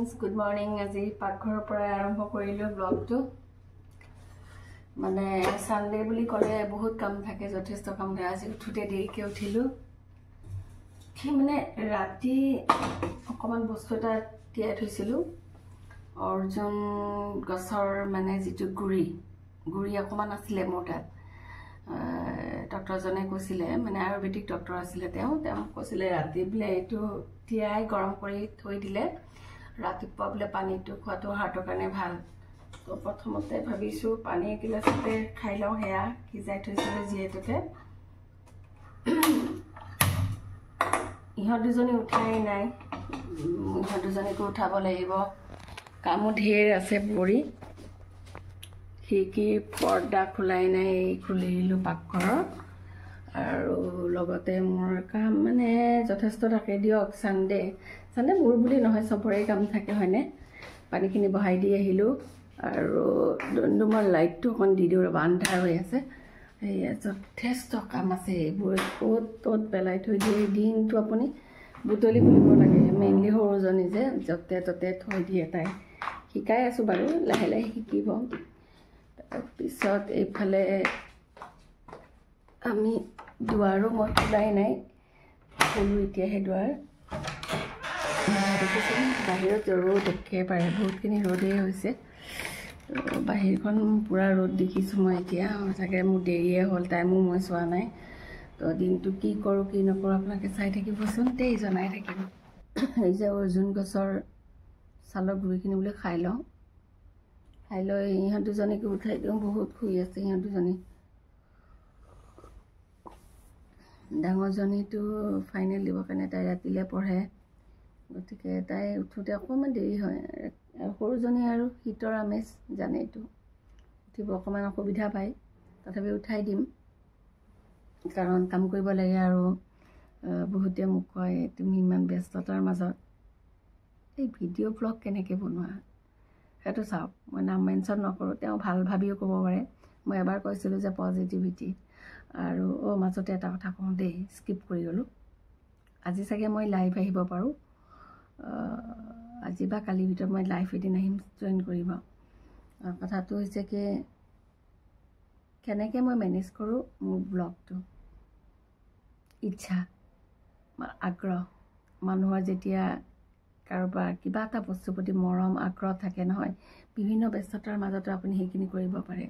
friends good morning आज पाकघर पर आरम्भ करिलो ब्लॉगটো माने सानडे बुली कले बहुत काम থাকে যথেষ্ট কাম থাকে আজি উঠুতে দেৰিকে উঠিলো কি মানে ৰাতি অকমান বস্তু এটা তিয়াই থৈছিলো অৰ্জুন গছৰ মানে যেটো গুৰি অকমান আছিলে মোৰ তাত ডক্টৰ জনে কৈছিলে মানে আয়ুৰ্বেদিক ডক্টৰ আছিলে তেওঁ কৈছিলে ৰাতি বলে এটো তিয়াই গৰম কৰি থৈ দিলে ৰাতিপুৱা বলে পানীটো খোৱাটো হাৰ্টৰ কাৰণে ভাল তো প্ৰথমতে ভাবিছো পানী গিলাসতে খাই লওঁ হেয়া সিজাই থৈছিলে যিহেতুকে ইহঁত দুজনী উঠাই নাই ইহঁত দুজনীকো উঠাব লাগিব কামো ঢেৰ আছে পৰি কি পৰ্দা খুলাই নাই খুলিলো পাকঘৰৰ আৰু লগতে মোৰ কাম মানে যথেষ্ট থাকে দিয়ক সানডে মোৰ বুলি নহয় সবৰে কাম থাকে হয়নে পানীখিনি বহাই দি আহিলো আৰু দণ্ডুমৰ লাইটটো কোন দি দিও বান্ধাৰ হৈ আছে এই যথেষ্ট কাম আছে এইবোৰ তত পেলাই থৈ দিয়ে দিনটো আপুনি বুটলি খুলিব লাগে মেইনলি সৰুজনী যে যতে ততে থৈ দিয়ে তাই শিকাই আছো বাৰু লাহে লাহে শিকিব পিছত এইফালে আমি দুৱাৰো মই খোলাই নাই খুলো এতিয়াহে দুৱাৰ বাহিৰত ৰ'দ একেবাৰে বহুতখিনি ৰ'দেই হৈছে বাহিৰখন পুৰা ৰ'দ দেখিছোঁ মই এতিয়া চাগে মোৰ দেৰিয়ে হ'ল টাইমো মই চোৱা নাই তো দিনটো কি কৰোঁ কি নকৰোঁ আপোনালোকে চাই থাকিবচোন তেই জনাই থাকিব এই যে অৰ্জুন গছৰ ছালৰ গুৰিখিনি বোলে খাই লওঁ খাই লৈ ইহঁত দুজনীকে উঠাই দিওঁ বহুত শুই আছে ইহঁত দুজনী ডাঙৰজনীটো ফাইনেল দিবৰ কাৰণে তাই ৰাতিলৈ পঢ়ে গতিকে তাই উঠোতে অকণমান দেৰি হয় সৰুজনী আৰু শীতৰ আমেজ জানে এইটো উঠিব অকণমান অসুবিধা পায় তথাপি উঠাই দিম কাৰণ কাম কৰিব লাগে আৰু বহুতে মোক কয় তুমি ইমান ব্যস্ততাৰ মাজত এই ভিডিঅ' ব্লগ কেনেকৈ বনোৱা সেইটো চাওক মই নাম মেনশ্যন নকৰোঁ তেওঁ ভাল ভাবিও ক'ব পাৰে মই এবাৰ কৈছিলোঁ যে পজিটিভিটি আৰু মাজতে এটা কথা কওঁ দেই স্কিপ কৰি গ'লোঁ আজি চাগে মই লাইভ আহিব পাৰোঁ আজি বা কালিৰ ভিতৰত মই লাইভ এদিন আহিম জইন কৰিব কথাটো হৈছে কি কেনেকৈ মই মেনেজ কৰোঁ মোৰ ব্লগটো ইচ্ছা আগ্ৰহ মানুহৰ যেতিয়া কাৰোবাৰ কিবা এটা বস্তুৰ প্ৰতি মৰম আগ্ৰহ থাকে নহয় বিভিন্ন ব্যস্ততাৰ মাজতে আপুনি সেইখিনি কৰিব পাৰে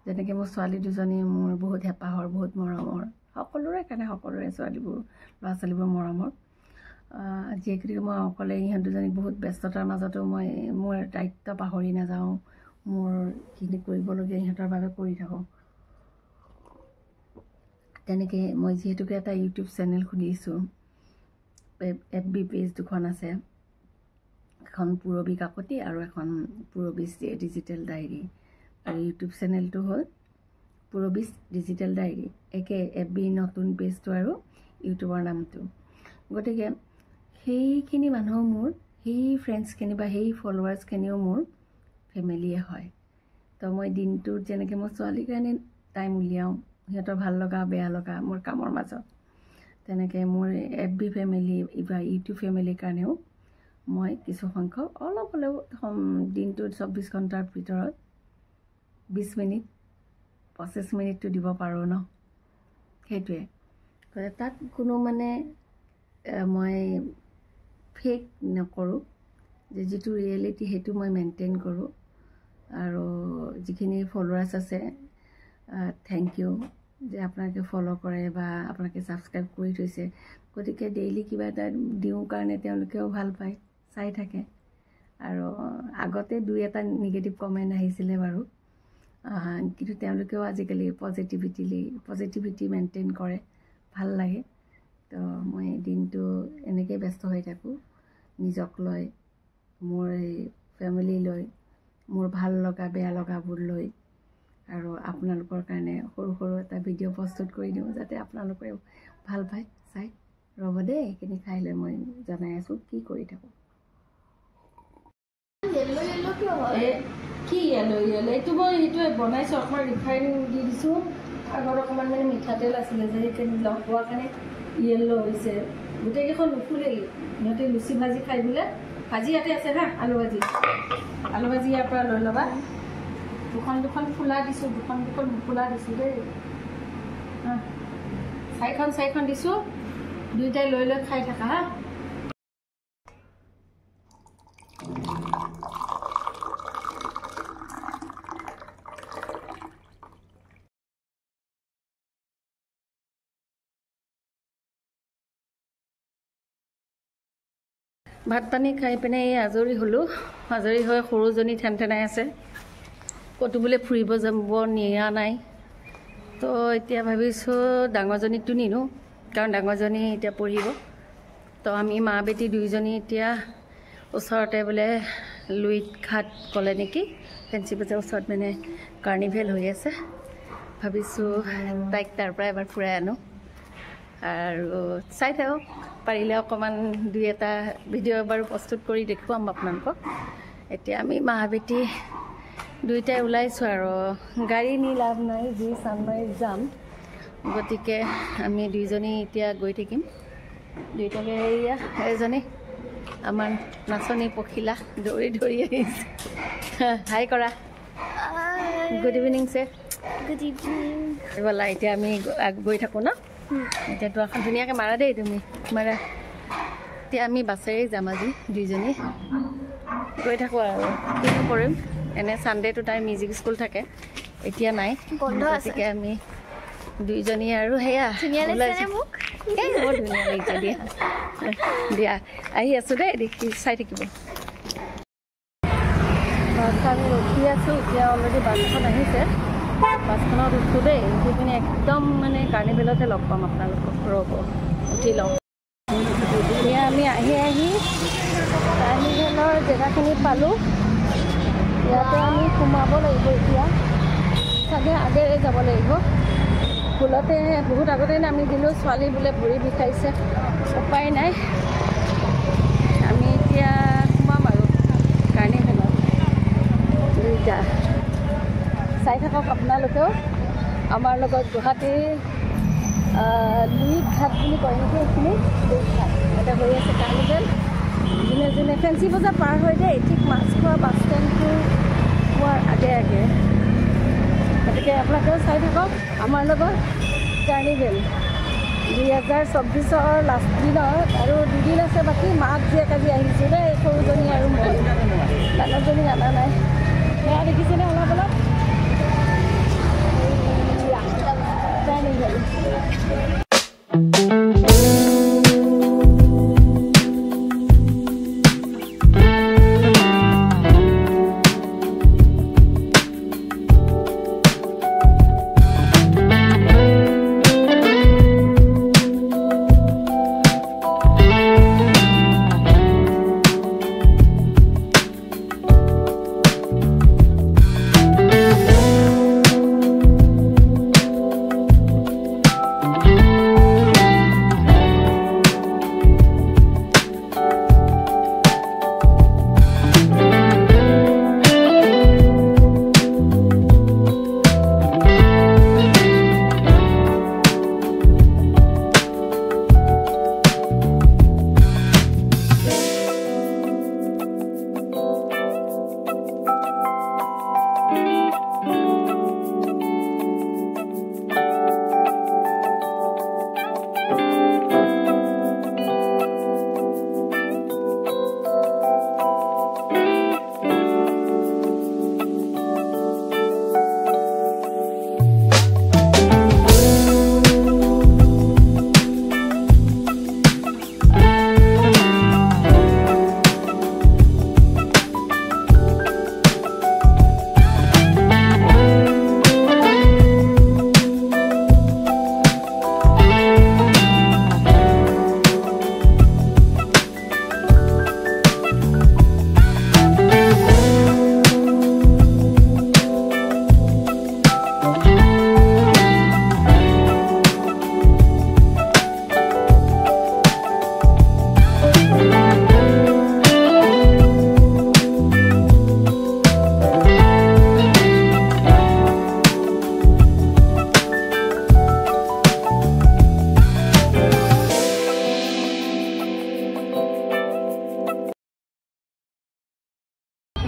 যেনেকৈ মোৰ ছোৱালী দুজনী মোৰ বহুত হেঁপাহৰ বহুত মৰমৰ সকলোৰে কাৰণে সকলোৰে ছোৱালীবোৰ ল'ৰা ছোৱালীবোৰ মৰমৰ যিহেতু মই অকলে ইহঁত দুজনীক বহুত ব্যস্ততাৰ মাজতো মই মোৰ দায়িত্ব পাহৰি নাযাওঁ মোৰ যিখিনি কৰিবলগীয়া ইহঁতৰ বাবে কৰি থাকোঁ তেনেকৈ মই যিহেতুকে এটা ইউটিউব চেনেল খুলিছোঁ FB পেজ দুখন আছে এখন পূৰবী কাকতি আৰু এখন পূৰবী ডিজিটেল ডায়েৰী আৰু ইউটিউব চেনেলটো হ'ল পূৰবী ডিজিটেল ডায়েৰী একে FB নতুন পেজটো আৰু ইউটিউবৰ নামটো গতিকে সেইখিনি মানুহ মোৰ সেই ফ্ৰেণ্ডছখিনি বা সেই ফলোৱাৰ্ছখিনিও মোৰ ফেমিলিয়ে হয় তো মই দিনটোত যেনেকৈ মোৰ ছোৱালীৰ কাৰণে টাইম উলিয়াওঁ সিহঁতৰ ভাল লগা বেয়া লগা মোৰ কামৰ মাজত তেনেকৈ মোৰ FB ফেমিলি বা ইউটিউব ফেমিলিৰ কাৰণেও মই কিছু সংখ্যক অলপ হ'লেও দিনটোত 24 ঘণ্টাৰ ভিতৰত 20 মিনিট 25 মিনিটটো দিব পাৰোঁ ন সেইটোৱে তাত কোনো মানে মই ফেক নকৰোঁ যে যিটো ৰিয়েলিটি সেইটো মই মেইনটেইন কৰোঁ আৰু যিখিনি ফলোৱাৰ্ছ আছে থেংক ইউ যে আপোনালোকে ফ'ল' কৰে বা আপোনালোকে ছাবস্ক্ৰাইব কৰি থৈছে গতিকে ডেইলি কিবা এটা দিওঁ কাৰণে তেওঁলোকেও ভাল পায় চাই থাকে আৰু আগতে দুই এটা নিগেটিভ কমেণ্ট আহিছিলে বাৰু কিন্তু তেওঁলোকেও আজিকালি পজিটিভিটি মেইনটেইন কৰে ভাল লাগে তো মই দিনটো এনেকৈ ব্যস্ত হৈ থাকোঁ নিজক লৈ মোৰ এই ফেমিলি লৈ মোৰ ভাল লগা বেয়া লগাবোৰ লৈ আৰু আপোনালোকৰ কাৰণে সৰু সৰু এটা ভিডিঅ' প্ৰস্তুত কৰি দিওঁ যাতে আপোনালোকেও ভাল পায় চাই ৰ'ব দেই এইখিনি খাই লৈ মই জনাই আছোঁ কি কৰি থাকোঁ কি য়েলো এইটো মই সেইটোৱে বনাইছোঁ অকণমান ৰিফাইন দি দিছোঁ আগত অকণমান মানে মিঠাতেল আছিলে যে সেইখিনি লগ পোৱাৰ কাৰণে য়েল্লো হৈছে গোটেইকেইখন নুফুলেই সিহঁতে লুচি ভাজি খাই বোলে ভাজি ইয়াতে আছে হা আলু ভাজি ইয়াৰ পৰা লৈ ল'বা দুখন ফুলা দিছোঁ দুখন ফুলা দিছোঁ দেই চাৰিখন দিছোঁ দুইটাই লৈ খাই থাকা হা ভাত পানী খাই পিনে আজৰি হ'লোঁ আজৰি হৈ সৰুজনী ঠেনঠেনাই আছে ক'তো বোলে ফুৰিব যাব নিয়া নাই তো এতিয়া ভাবিছোঁ ডাঙৰজনীকতো নিনো কাৰণ ডাঙৰজনী এতিয়া পঢ়িব তো আমি মা বেটি দুইজনী এতিয়া ওচৰতে বোলে লুইত ঘাট ক'লে নেকি ফেঞ্চি বজাৰ ওচৰত মানে কাৰ্নিভেল হৈ আছে ভাবিছোঁ তাইক তাৰ পৰা এবাৰ ফুৰাই আনো আৰু চাই থাকক পাৰিলে অকণমান দুই এটা ভিডিঅ' বাৰু প্ৰস্তুত কৰি দেখুৱাম আপোনালোকক এতিয়া আমি মা বেটি দুইটাই ওলাইছোঁ আৰু গাড়ী নি লাভ নাই যি চানমাৰীত যাম গতিকে আমি দুইজনী এতিয়া গৈ থাকিম দুইটাকে এয়া এজনী আমাৰ নাচনী পখিলা দৌৰি আহিছে হাই কৰা গুড ইভিনিং ছে গুড ইভিনিং ব'লা এতিয়া আমি গৈ থাকোঁ ন এতিয়া তো এখন ধুনীয়াকৈ মাৰা দেই তুমি মাৰা এতিয়া আমি বাছেৰে যাম আজি দুইজনী গৈ থাকোঁ আৰু কিনো কৰিম এনে ছানডেটো তাই মিউজিক স্কুল থাকে এতিয়া নাই গতিকে আমি দুইজনী আৰু সেয়া বৰ ধুনীয়া লাগিছে দিয়া আহি আছোঁ দেই দেখি চাই থাকিব বাছখন ৰখি আছোঁ এতিয়া অলৰেডি বাছখন আহিছে বাছখনত উঠোঁ দেই উঠি পিনে একদম মানে কাৰ্নিভেলতে লগ পাম আপোনালোকক ৰ'ব উঠি লওঁ এতিয়া আমি আহি কাৰ্নিভেলৰ জেগাখিনি পালোঁ ইয়াতে আমি সোমাব লাগিব এতিয়া চাগে আগেৰে যাব লাগিব ভুলতে বহুত আগতে নামি দিলোঁ ছোৱালী বোলে ভৰি বিষাইছে উপায় নাই আমি এতিয়া সোমাম আৰু কাৰ্নিভেলত দুইটা চাই থাকক আপোনালোকেও আমাৰ লগত গুৱাহাটীৰ লুইত ঘাট বুলি কয় নেকি এইখিনি লুইত ঘাট এটা হৈ আছে কাৰ্নিভেল যোনে ফেঞ্চি বজাৰ পাৰ হৈ দেই ঠিক মাছখোৱা বাছ ষ্টেণ্ডটো পোৱাৰ আগে গতিকে আপোনালোকেও চাই থাকক আমাৰ লগত কাৰ্নিভেল 2024 লাষ্ট দিনত আৰু দুদিন আছে বাকী মাক জীয়েক আজি আহিছোঁ দেই সৰুজনী আৰু মই ডাঙৰজনী অনা নাই সেয়া দেখিছেনে অলপ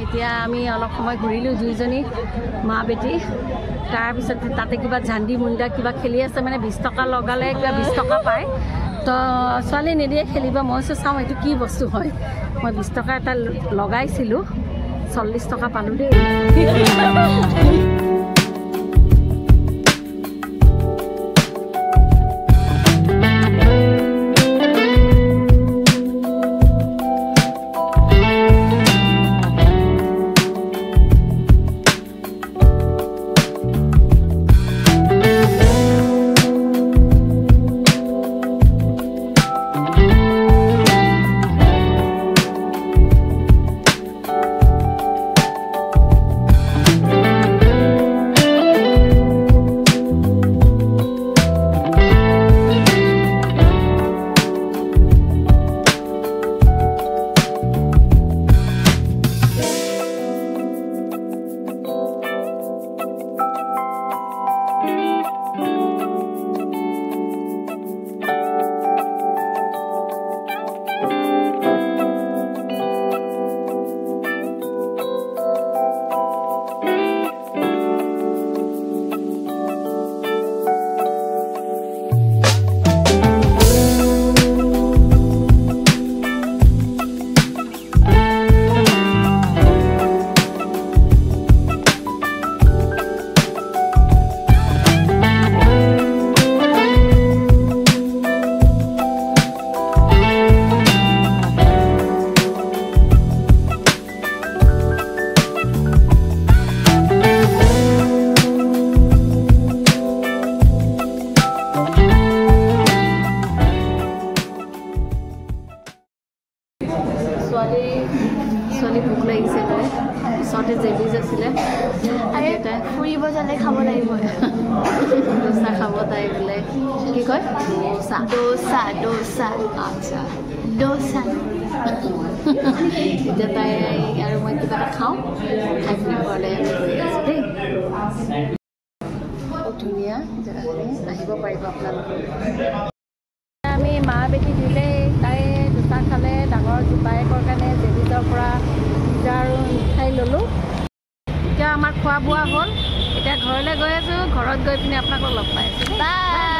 এতিয়া আমি অলপ সময় ঘূৰিলোঁ দুইজনী মা বেটি তাৰপিছত তাতে কিবা ঝাণ্ডি মুণ্ডা কিবা খেলি আছে মানে 20 টকা লগালে কিবা 20 টকা পায় তো ছোৱালী নিদিয়ে খেলিব মই চাওঁ এইটো কি বস্তু হয় মই 20 টকা এটা লগাইছিলোঁ 40 টকা পালোঁ দেই ছোৱালী ভোক লাগিছে গৈ ওচৰতে জেলিজ আছিলে আৰে ফুৰিব যালে খাব লাগিব দোচা খাব তাই বোলে কি কয় ডোচা ডোচা ডোচা আচ্ছা ডোচা এতিয়া তাই আৰু মই কিবা এটা খাওঁ খাই পিনে ঘৰলৈ আমি গৈ আছোঁ দেই খুব ধুনীয়া জেগাখিনি আহিব পাৰিব আপোনালোকে আমি মা বেটি দিলে তাই দোচা খালে ডাঙৰ বায়েকৰ কাৰণে জেলিজৰ পৰা পিজ্জা আৰু মিঠাই ল'লোঁ এতিয়া আমাৰ খোৱা বোৱা হ'ল এতিয়া ঘৰলৈ গৈ আছোঁ ঘৰত গৈ পিনে আপোনালোকক লগ পাই আছোঁ বাই